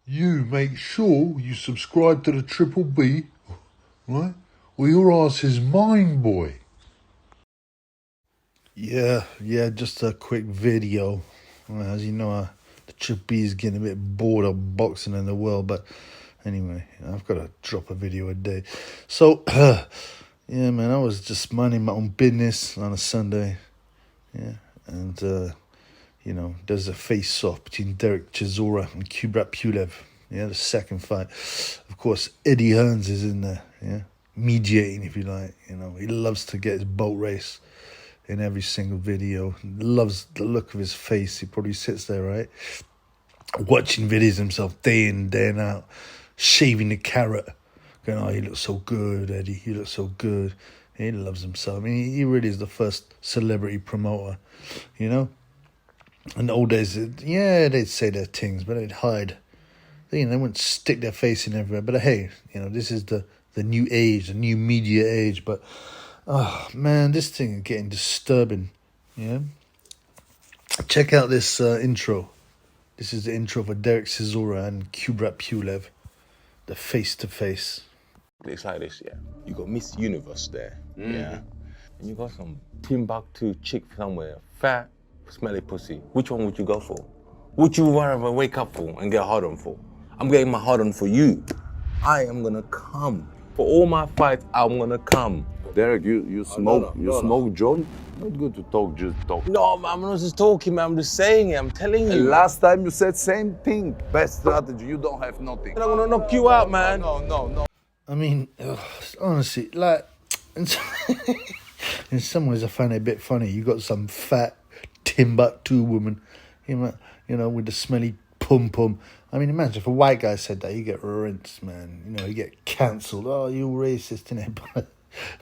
You make sure you subscribe to the Triple B, right? Or your ass is mine, boy. Yeah, just a quick video. As you know, the Triple B is getting a bit bored of boxing in the world, but anyway, I've got to drop a video a day. So, yeah, man, I was just minding my own business on a Sunday. Yeah, and, there's a face-off between Derek Chisora and Kubrat Pulev. Yeah, the second fight. Of course, Eddie Hearns is in there, yeah, mediating, if you like. He loves to get his boat race in every single video. Loves the look of his face. He probably sits there, right, watching videos himself day in, day out, shaving the carrot, going, oh, you look so good, Eddie, you look so good. He loves himself. I mean, he really is the first celebrity promoter, In the old days, they'd say their things, but they'd hide. They wouldn't stick their face in everywhere. But hey, this is the new age, the new media age. But, oh, man, this thing is getting disturbing, Check out this intro. This is the intro for Derek Chisora and Kubrat Pulev, the face-to-face. It's like this, yeah. You got Miss Universe there, yeah. And you got some Timbuktu chick somewhere, fat, smelly pussy. Which one would you go for? Would you rather wake up for and get hard on for? I'm getting my hard on for you. I am gonna come. For all my fights, I'm gonna come. Derek, you smoke smoke joint? Not good to talk, just talk. No, I'm not just talking, man. I'm just saying it. I'm telling you. Last time you said same thing. Best strategy. You don't have nothing. I'm gonna knock you out, man. No. I mean, honestly, like, in some ways I find it a bit funny. You got some fat Timbuktu woman, with the smelly pum-pum. I mean, imagine if a white guy said that, you get rinsed, man. You get cancelled. Oh, you racist, innit?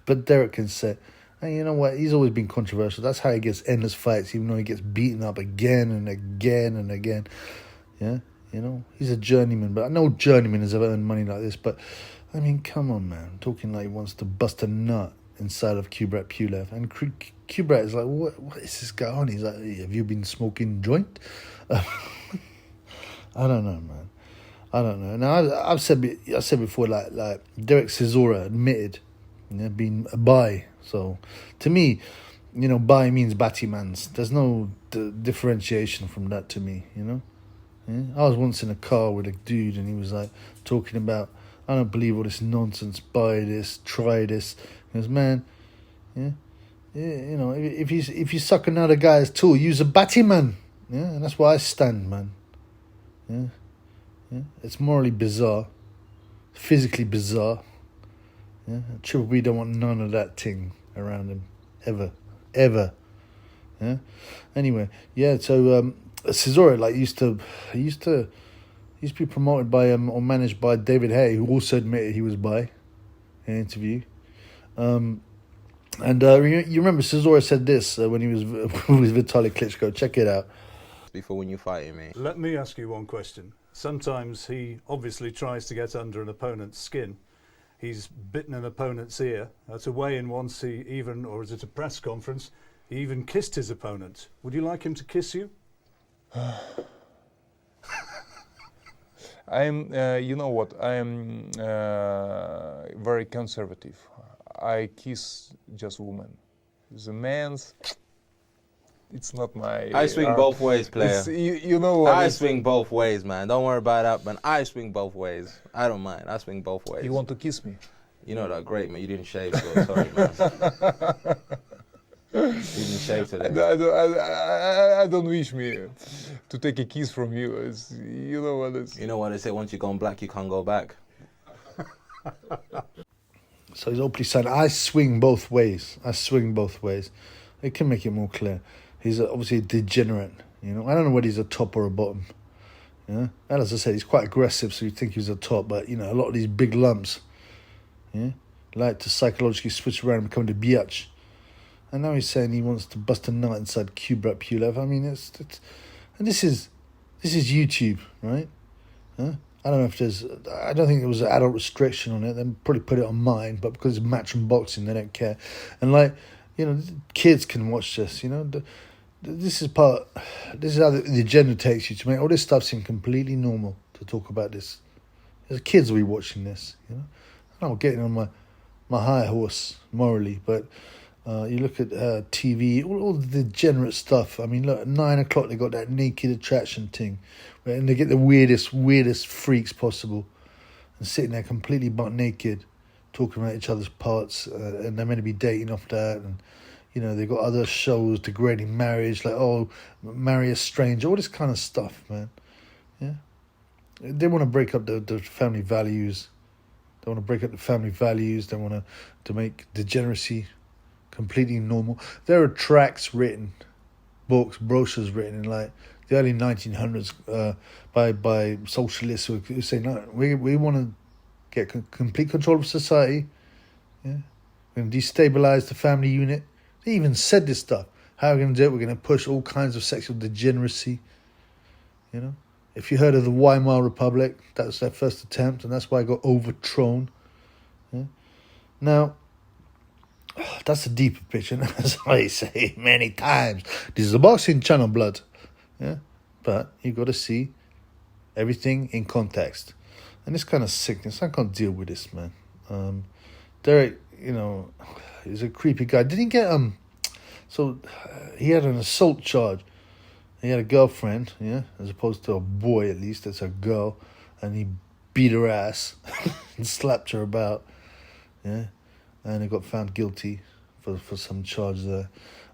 But Derek can say, hey, you know what? He's always been controversial. That's how he gets endless fights, even though he gets beaten up again and again and again. Yeah, he's a journeyman. But no journeyman has ever earned money like this. But, I mean, come on, man. Talking like he wants to bust a nut inside of Kubrat Pulev. And Kubrat is like, what is this guy on? He's like, hey, have you been smoking joint? I don't know, man. I don't know. Now, I said before, like Derek Chisora admitted being a bi. So, to me, bi means Battimans. There's no differentiation from that to me, Yeah? I was once in a car with a dude and he was like talking about, I don't believe all this nonsense, buy this, try this. He goes, man, if you suck another guy's tool, use a Batman. Yeah, and that's why I stand, man. Yeah. It's morally bizarre, physically bizarre. Yeah, Triple B don't want none of that thing around him, ever. Yeah. Anyway, yeah. So Chisora used to be promoted by or managed by David Hay, who also admitted he was bi in an interview. And you remember Chisora said this when he was with Vitaly Klitschko. Check it out. Before when you're fighting me. Let me ask you one question. Sometimes he obviously tries to get under an opponent's skin. He's bitten an opponent's ear. At a weigh-in once he even, or is it a press conference, he even kissed his opponent. Would you like him to kiss you? You know what, I'm very conservative. I kiss just women. The man's, it's not my... I swing both ways, player. You know what? I swing both ways, man. Don't worry about that, man. I swing both ways. I don't mind. I swing both ways. You want to kiss me? You know that, great, man. You didn't shave, so sorry, man. You didn't shave today. I don't wish me to take a kiss from you. You know what it's... You know what they say, once you've gone black, you can't go back. So he's openly saying, I swing both ways. It can make it more clear. He's obviously a degenerate, I don't know whether he's a top or a bottom. And as I said, he's quite aggressive, so you think he's a top. But, a lot of these big lumps, like to psychologically switch around and become the biatch. And now he's saying he wants to bust a nut inside Kubrat Pulev. I mean, it's and this is YouTube, right? I don't know if I don't think there was an adult restriction on it. They probably put it on mine, but because it's matchroom boxing, they don't care. And kids can watch this, This is how the agenda takes you to make all this stuff seem completely normal. to talk about this. As kids, we watching this, you know. I'm not getting on my high horse morally, but you look at TV, all the degenerate stuff. I mean, look, at 9 o'clock they got that naked attraction thing, and they get the weirdest freaks possible, and sitting there completely butt naked, talking about each other's parts, and they're meant to be dating off that, and you know they've got other shows degrading marriage, like marry a stranger, all this kind of stuff, man. Yeah, they want to break up the family values. They want to break up the family values. They want to make degeneracy completely normal. There are tracts written, books, brochures written in like the early 1900s by socialists who say, no, we want to get complete control of society. Yeah, we're going to destabilize the family unit. They even said this stuff. How are we going to do it? We're going to push all kinds of sexual degeneracy. You know, if you heard of the Weimar Republic, that was their first attempt, and that's why it got overthrown. Yeah? Now, that's a deeper picture, as I say many times. This is a boxing channel, blood. Yeah, but you got to see everything in context, and this kind of sickness, I can't deal with this, man. Derek, you know, he's a creepy guy. Didn't he get so he had an assault charge. He had a girlfriend, yeah, as opposed to a boy, at least. It's a girl, and he beat her ass and slapped her about, yeah, and he got found guilty for some charge there.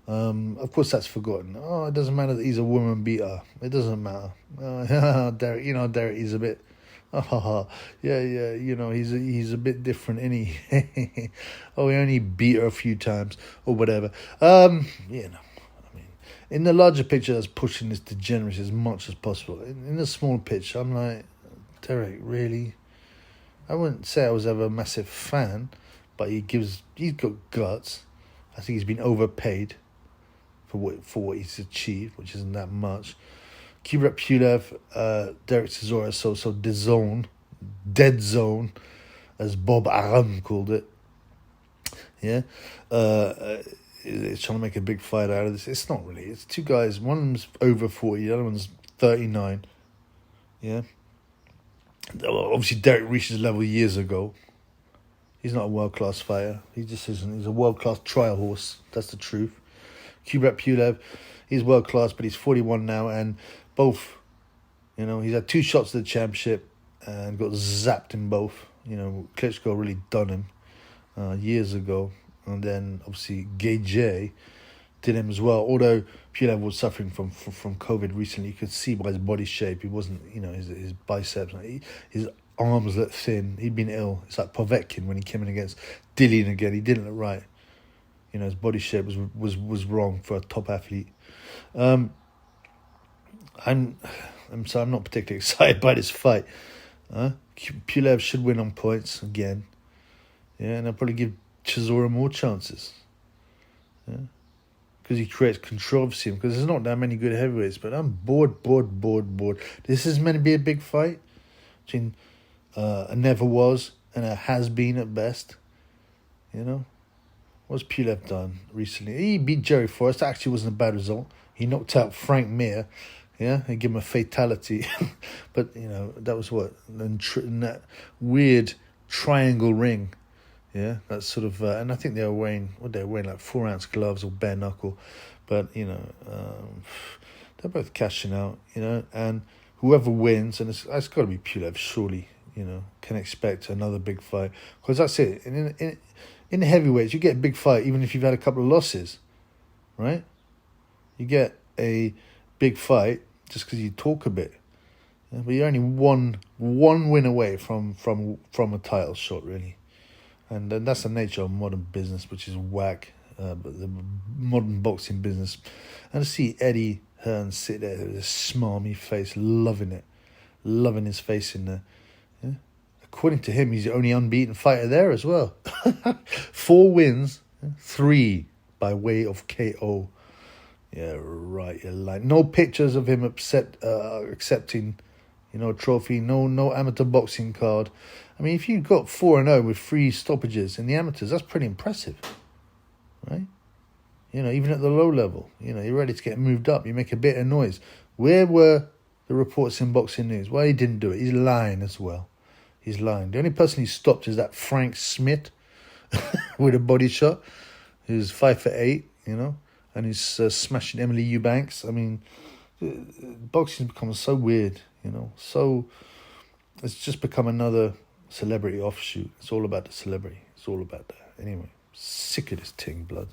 Of course, that's forgotten. Oh, it doesn't matter that he's a woman beater. It doesn't matter. Derek, you know, Derek, he's a bit, yeah, you know, he's a bit different, isn't he? Oh, he only beat her a few times or whatever. You know. In the larger picture, that's pushing this degeneracy as much as possible. In the small picture, I'm like, Derek, really? I wouldn't say I was ever a massive fan, but he's got guts. I think he's been overpaid for what he's achieved, which isn't that much. Kubrat Pulev, Derek Chisora, so dead zone, as Bob Aram called it. Yeah. Is trying to make a big fight out of this. It's not really. It's two guys. One of them's over 40. The other one's 39. Yeah. Obviously, Derek reached his level years ago. He's not a world-class fighter. He just isn't. He's a world-class trial horse. That's the truth. Kubrat Pulev, he's world-class, but he's 41 now. And both, you know, he's had 2 shots at the championship and got zapped in both. You know, Klitschko really done him years ago. And then, obviously, Gage did him as well. Although Pulev was suffering from COVID recently, you could see by his body shape, he wasn't, you know, his biceps, his arms looked thin. He'd been ill. It's like Povetkin when he came in against Dillian again. He didn't look right. You know, his body shape was wrong for a top athlete. I'm not particularly excited by this fight. Pulev should win on points again. Yeah, and I'll probably give Chisora more chances, yeah, because he creates controversy. Because there's not that many good heavyweights, but I'm bored. This is meant to be a big fight between a never was and a has been at best. You know, what's Pulev done recently? He beat Jerry Forrest. That actually wasn't a bad result. He knocked out Frank Mir, yeah, and gave him a fatality. But you know that was what in that weird triangle ring. Yeah, that's sort of, and I think they were wearing like 4-ounce gloves or bare knuckle, but you know, they're both cashing out, you know, and whoever wins, and it's got to be Pulev, surely, you know, can expect another big fight, because that's it. In the heavyweights, you get a big fight even if you've had a couple of losses, right? You get a big fight just because you talk a bit, yeah? But you're only one win away from a title shot, really. And that's the nature of modern business, which is whack, but the modern boxing business. And to see Eddie Hearn sit there with a smarmy face, loving his face in there. Yeah? According to him, he's the only unbeaten fighter there as well. 4 wins, 3 by way of KO. Yeah, right, you're lying. No pictures of him accepting, you know, a trophy, no amateur boxing card. I mean, if you got 4-0 with 3 stoppages in the amateurs, that's pretty impressive, right? You know, even at the low level, you know, you're ready to get moved up. You make a bit of noise. Where were the reports in Boxing News. Why he didn't do it? He's lying as well. He's lying. The only person he stopped is that Frank Smith with a body shot, who's 5'8", you know, and he's smashing Emily Eubanks. I mean, boxing's become so weird, you know. So it's just become another celebrity offshoot. It's all about the celebrity. It's all about that. Anyway, sick of this thing, blood.